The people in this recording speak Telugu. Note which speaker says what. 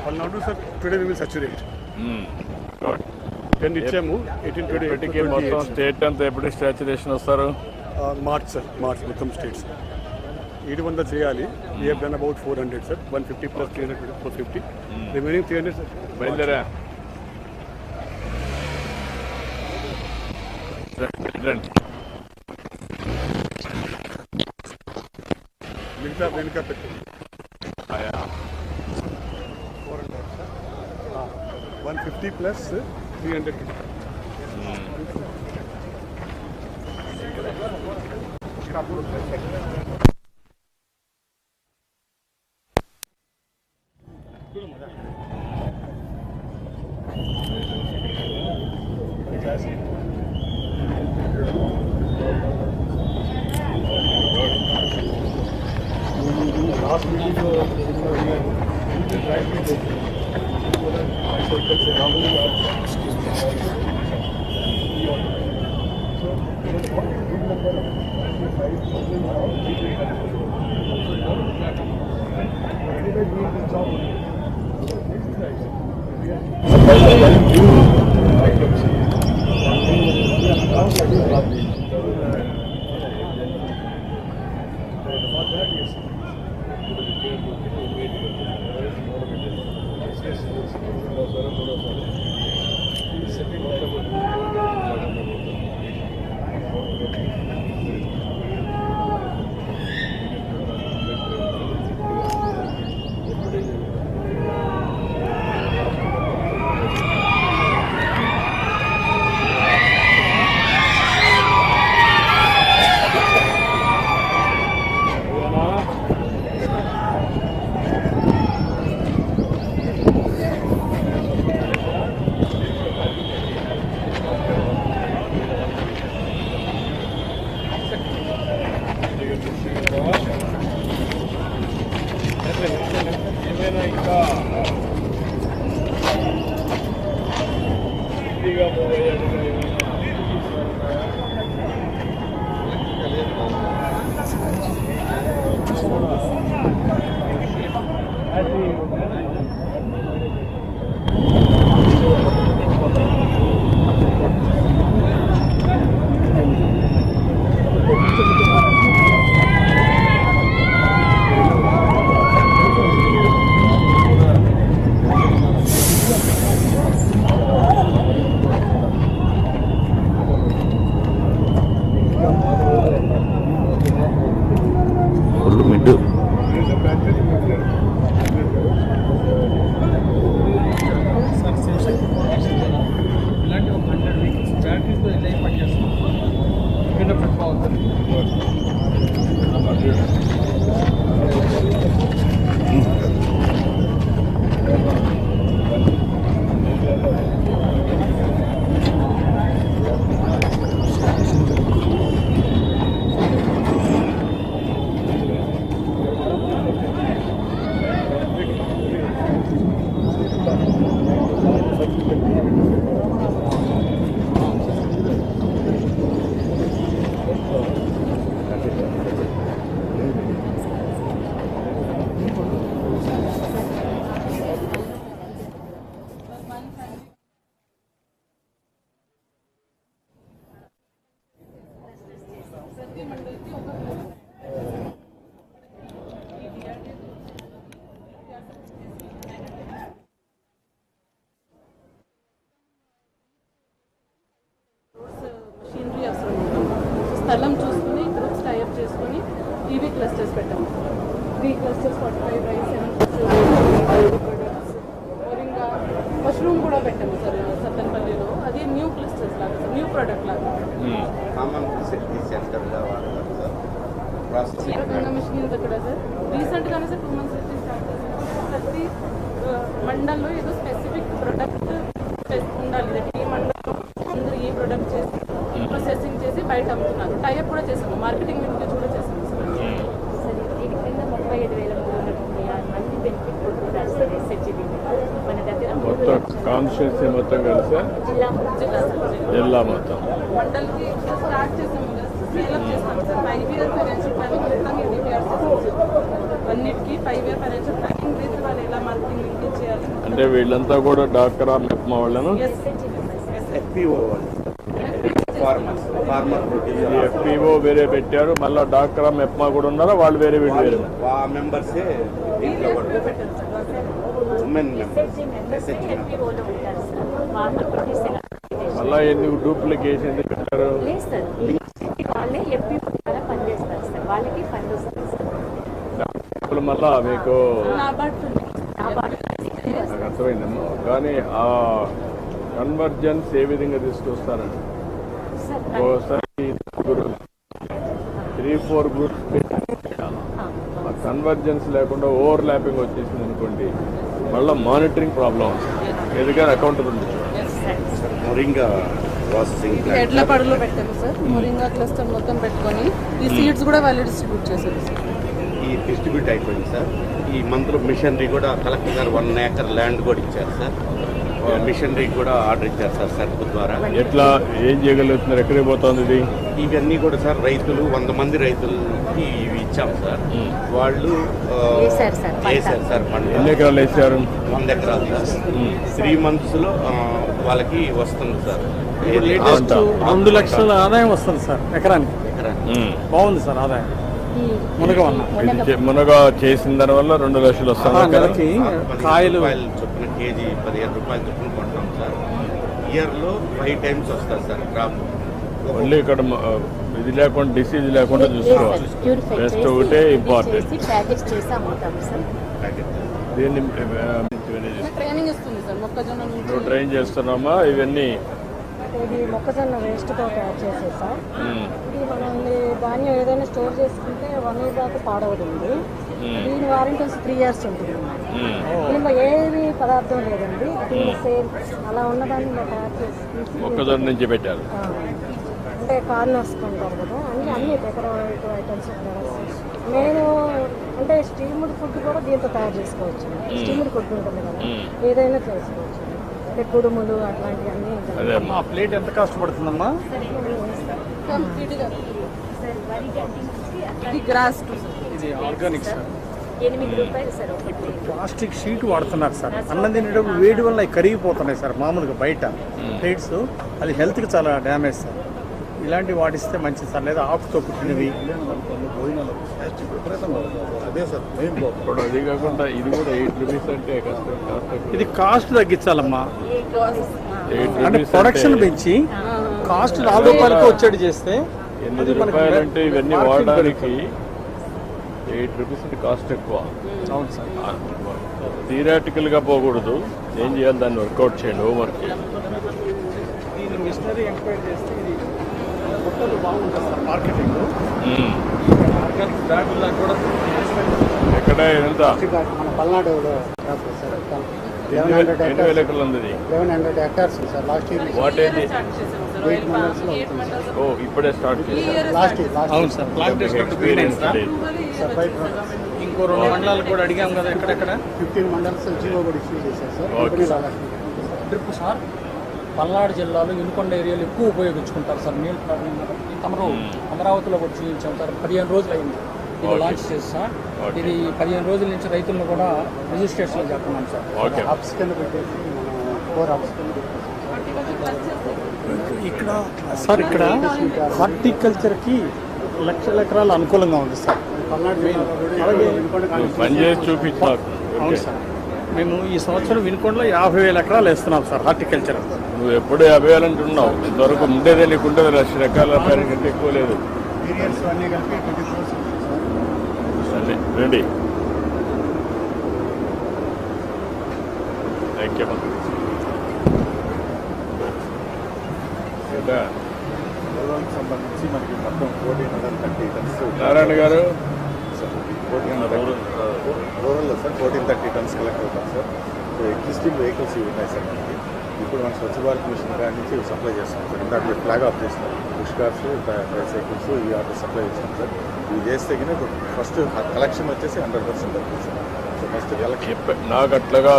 Speaker 1: Well, now, sir, today we will saturate. 10 ఇచ్చాము 18
Speaker 2: మొత్తం స్టేట్ అంతా ఎప్పుడు సాచురేషన్ వస్తారు?
Speaker 1: మార్చ్ సార్, మార్చ్ మొత్తం స్టేట్స్ 700 చేయాలి. We have done about 400 sir, 150 plus 300 450, remaining 300 sir.
Speaker 2: బయలుదేరా
Speaker 1: మిగతా వెనుక పెట్టి 150 ప్లస్ 300. లాస్ట్ మీటింగ్
Speaker 3: స్థలం చూసుకుని గ్రూప్స్ టైఅప్ చేసుకుని టీవీ క్లస్టర్స్ పెట్టాము. 3 clusters 45 rice, 7 products, moringa mushroom కూడా పెట్టాము సార్ సత్తెనపల్లిలో. అది న్యూ క్లస్టర్స్ లాగా సార్, న్యూ ప్రోడక్ట్ లాగా. మిషన్ ఇక్కడ సార్ రీసెంట్గానే సార్ 2 months స్టార్ట్ చేశారు. ప్రతి మండల్లో ఏదో స్పెసిఫిక్ ప్రొడక్ట్ ఉండాలి. ఈ మండలంలో అందరూ ఈ ప్రొడక్ట్ చేసి ప్రాసెసింగ్ చేసి బయట అమ్ముతున్నారు. టైఅప్ కూడా చేసాము, మార్కెటింగ్ లింకేజ్ కూడా చేసాము సార్.
Speaker 4: దీని కింద 35,300 మంది బెనిఫిట్ పొందుతున్నారు సార్ ఎస్హెచ్జి మన దగ్గర.
Speaker 2: మొత్తం కాన్స్టిట్యూన్సీ మొత్తం కలిసా జిల్లా మొత్తం
Speaker 3: మండల్కి స్టార్ట్ చేసాము, స్కేలప్ చేస్తాము సార్. 5 year ఫైనాన్షియల్ ప్లానింగ్ మొత్తం DPR చేస్తాము సార్. అన్నిటికీ 5 year ఫైనాన్షియల్ ప్లానింగ్ రీతి వాళ్ళు ఎలా మార్కెటింగ్ లింకేజ్ చేయాలి
Speaker 2: అంటే వీళ్ళంతా కూడా డాక్రా మెప్మా వాళ్ళను
Speaker 5: FPO వాళ్ళు ఫార్మర్ ప్రొడ్యూసర్
Speaker 2: ఎఫ్పిఓ వేరే పెట్టారు, మళ్ళీ డాక్రా మెప్మా కూడా ఉన్నారా? వాళ్ళు వేరే వీళ్ళు వేరే?
Speaker 5: ఆ మెంబర్సే దీంట్లో కూడా ఉమెన్ మెంబర్స్ SHG
Speaker 4: FPOలో ఉంటారు సార్. వాళ్ళు ప్రొడ్యూసర్
Speaker 2: మళ్ళీ ఎందుకు డూప్లికేషన్ ఎందుకు పెట్టారు?
Speaker 4: లేదు సార్, వాళ్ళే FPO ద్వారా పనిచేస్తారు సార్, వాళ్ళకి ఫండ్ వస్తుంది సార్.
Speaker 2: ఇప్పుడు మళ్ళా మీకు
Speaker 3: నాబార్డ్
Speaker 2: నాకు అర్థమైందమ్మా, కానీ ఆ కన్వర్జెన్స్ ఏ విధంగా తీసుకొస్తారండి?
Speaker 4: సార్
Speaker 2: ఒకసారి 3-4 గ్రూప్స్ ఆ కన్వర్జెన్స్ లేకుండా ఓవర్ ల్యాపింగ్ వచ్చేసింది అనుకోండి, మళ్ళీ మానిటరింగ్ ప్రాబ్లం వస్తుంది. ఎందుకని అకౌంటబిలిటీ
Speaker 5: మొరింగా ప్రాసెసింగ్
Speaker 3: ఇది ఎడ్ల పడులో పెట్టాము సార్. మొరింగా క్లస్టర్ మొత్తం పెట్టుకొని ఈ సీడ్స్ కూడా వాళ్ళు డిస్ట్రిబ్యూట్ చేశారు సార్.
Speaker 5: ఈ డిస్ట్రిబ్యూట్ అయిపోయింది సార్. ఈ మంత్లో మిషనరీ కూడా కలెక్టర్ గారు 1 acre ల్యాండ్ కూడా ఇచ్చారు సార్. మిషనరీ కూడా ఆర్డర్ ఇచ్చారు సార్ సర్కు ద్వారా.
Speaker 2: ఎట్లా ఏం చేయగలుగుతున్నారు? ఎక్కడికి పోతుంది ఇది?
Speaker 5: ఇవన్నీ కూడా సార్ రైతులు 100 మంది రైతులకి ఇవి ఇచ్చాం సార్. వాళ్ళు
Speaker 4: వేశారు సార్ పంట.
Speaker 5: వేశారు సార్ పంట.
Speaker 2: ఎన్ని ఎకరాలు వేసారు?
Speaker 5: 100 ఎకరాలు సార్. 3 months లో వాళ్ళకి వస్తుంది సార్.
Speaker 6: లేటెస్ట్ 2 లక్షల ఆదాయం వస్తుంది సార్ ఎకరానికి. బాగుంది సార్ ఆదాయం.
Speaker 4: ఈ
Speaker 6: మునగ వల్ల
Speaker 2: మునగా చేసిన దానివల్ల 2 లక్షలు వస్తుంది.
Speaker 6: నెలకి కాయలు
Speaker 5: రూపాయలు చొప్పున కేజీ 15 రూపాయలు చొప్పున కొంటాం సార్. ఇయర్లో 5 times వస్తుంది సార్ క్రాప్.
Speaker 2: మళ్ళీ ఇక్కడ ఇది లేకుండా డిసీజ్ లేకుండా చూసుకోవాలి.
Speaker 4: ప్యూరిఫై
Speaker 2: బెస్ట్ ఒకటే ఇంపార్టెంట్.
Speaker 4: చేసి ప్యాకేజ్ చేసి అమ్ముతాం సార్.
Speaker 2: దీన్ని
Speaker 3: ట్రైనింగ్ ఇస్తుంది సార్. మొక్కజొన్న నుంచి
Speaker 2: నువ్వు ట్రైన్ చేస్తున్నామా? ఇవన్నీ
Speaker 7: ఇది మొక్కజొన్న వేస్ట్తో తయారు చేసే సార్. ఇది మనం ఈ ధాన్యం ఏదైనా స్టోర్ చేసుకుంటే 1 year దాకా పాడవదండి. దీని వారంటీ వచ్చి 3 years ఉంటుంది. దీనిలో ఏది పదార్థం లేదండి. దీని సేల్ అలా ఉన్నదాన్ని మేము తయారు చేసి
Speaker 2: మొక్కజొన్న నుంచి పెట్టారు.
Speaker 7: అంటే కార్నర్స్ కొంటారు కదా అన్ని డెకరేటివ్ ఐటమ్స్. నేను అంటే స్టీమ్డ్ ఫుడ్ కూడా దీంతో తయారు చేసుకోవచ్చు. స్టీమ్డ్ ఫుడ్ ఉంటుంది కదా, ఏదైనా చేసుకోవచ్చు. అంటే కుడుములు అట్లాంటివన్నీ
Speaker 2: అదే
Speaker 6: ఆ ప్లేట్ ఎంత కాస్ట్ పడుతుందమ్మా?
Speaker 3: కంప్లీట్గా
Speaker 4: సార్ వరి గడ్డి నుంచి అట్లా
Speaker 3: ఇది గ్రాస్ టు
Speaker 6: ఇది ఆర్గానిక్ సార్.
Speaker 4: 8 రూపాయలు సార్ ఒకటి.
Speaker 6: ప్లాస్టిక్ షీట్ వాడుతున్నారు సార్. అన్నం తినేటప్పుడు వేడి వల్ల అవి కరిగిపోతున్నాయి సార్. మామూలుగా బయట ప్లేట్స్ అది హెల్త్కి చాలా డ్యామేజ్ సార్. ఇలాంటివి వాడిస్తే మంచిది సార్. లేదా ఆకుతో పుట్టినవి.
Speaker 2: ఇప్పుడు అది కాకుండా ఇది కూడా 8 రూపీస్ అంటే కష్టం.
Speaker 6: ఇది కాస్ట్ తగ్గించాలమ్మా.
Speaker 2: 8
Speaker 6: అంటే
Speaker 2: రూపీస్
Speaker 6: ప్రొడక్షన్ పెంచి కాస్ట్ 4 రూపాయలకి వచ్చేది చేస్తే
Speaker 2: 8 రూపాయలు అంటే ఇవన్నీ వాడడానికి 8 రూపీస్ అంటే కాస్ట్ ఎక్కువ.
Speaker 6: అవును సార్.
Speaker 2: థియరాటికల్ గా పోకూడదు. ఏం చేయాలి? దాన్ని వర్కౌట్ చేయండి, హోంవర్క్ చేయండి.
Speaker 6: దీన్ని మిషనరీ ఎంక్వైరీ చేస్తే ఇది కొత్తలు బాగుంటుంది సార్. మార్కెటింగ్ ఆర్గానిక్ బ్రాండ్లా కూడా
Speaker 2: ఎక్కడ ఎంత
Speaker 8: మన పల్నాడులో సార్
Speaker 2: 2,000 ఎకరాలు ఉంది ఇది.
Speaker 8: 1100 hectares sir. Last year
Speaker 2: what ఏంటి?
Speaker 8: 8 months లో
Speaker 2: ఓ ఇప్పుడే స్టార్ట్ చేశారు.
Speaker 8: లాస్ట్
Speaker 6: అవును సార్. ప్లాంటేషన్
Speaker 2: ఎక్స్పీరియన్స్ లేదు.
Speaker 6: ఇంకో 2 మండలాలు కూడా అడిగాం కదా ఎక్కడెక్కడ
Speaker 8: 15 మండల్స్ జీవో కూడా ఇష్యూ చేశారు sir.
Speaker 2: Okay.
Speaker 8: Company last
Speaker 6: drip sir. Palnadu జిల్లాలో వినుకొండ ఏరియాలో ఎక్కువ ఉపయోగించుకుంటారు సార్. నీళ్ళు ప్రాబ్లం తమరు అమరావతిలో కూడా చూపించాం సార్. 15 రోజులు అయింది ఇది
Speaker 2: Okay.
Speaker 6: లాంచ్ చేసి సార్.
Speaker 2: Okay.
Speaker 6: ఇది 15 రోజుల నుంచి రైతులను కూడా రిజిస్ట్రేషన్ చేస్తున్నాం సార్.
Speaker 2: ఓకే.
Speaker 8: హబ్స్ కింద పెట్టేసి మన 4 hubs కింద పెట్టేసి
Speaker 6: ఇక్కడ సార్ ఇక్కడ హార్టికల్చర్కి లక్షల ఎకరాలు అనుకూలంగా ఉంది సార్.
Speaker 8: పల్నాడు జిల్లాలో కూడా
Speaker 6: అలాగే
Speaker 8: వినుకొండ
Speaker 2: నువ్వు పని చేసి చూపించు నాకు.
Speaker 6: అవును సార్. మేము ఈ సంవత్సరం వినుకొండలో 50,000 ఎకరాలు వేస్తున్నాం సార్ హార్టికల్చర్.
Speaker 2: నువ్వు ఎప్పుడు 50,000 అంటున్నావు. ఇంతవరకు ఉండేదే నీకు ఉండేది 1,00,000 రకాల పేరు కంటే ఎక్కువ లేదు.
Speaker 8: పీరియడ్స్ అన్నీ కలిపి 20 crores ఉంది సార్.
Speaker 2: సరే రెడీ. Thank you.
Speaker 9: పొలానికి సంబంధించి మనకి మొత్తం 1430 tons
Speaker 2: నారాయణ గారు
Speaker 9: రూరల్లో సార్ 1430 tons కలెక్ట్ అవుతాం సార్. ఎగ్జిస్టింగ్ వెహికల్స్ ఇవి ఉన్నాయి సార్ మనకి. ఇప్పుడు మన స్వచ్ఛ భారత్ మిషన్ కాడి నుంచి ఇవి సప్లై చేస్తాం సార్. ఇందాక ఫ్లాగ్ ఆఫ్ చేస్తాం. పుష్ కార్స్, ట్రైసైకిల్స్ ఈ ఆటో సప్లై చేస్తాం సార్. ఇవి చేస్తే ఫస్ట్ కలెక్షన్ వచ్చేసి 100% అవుతుంది సార్. సో ఫస్ట్ కలెక్షన్
Speaker 2: నాకు అట్లాగా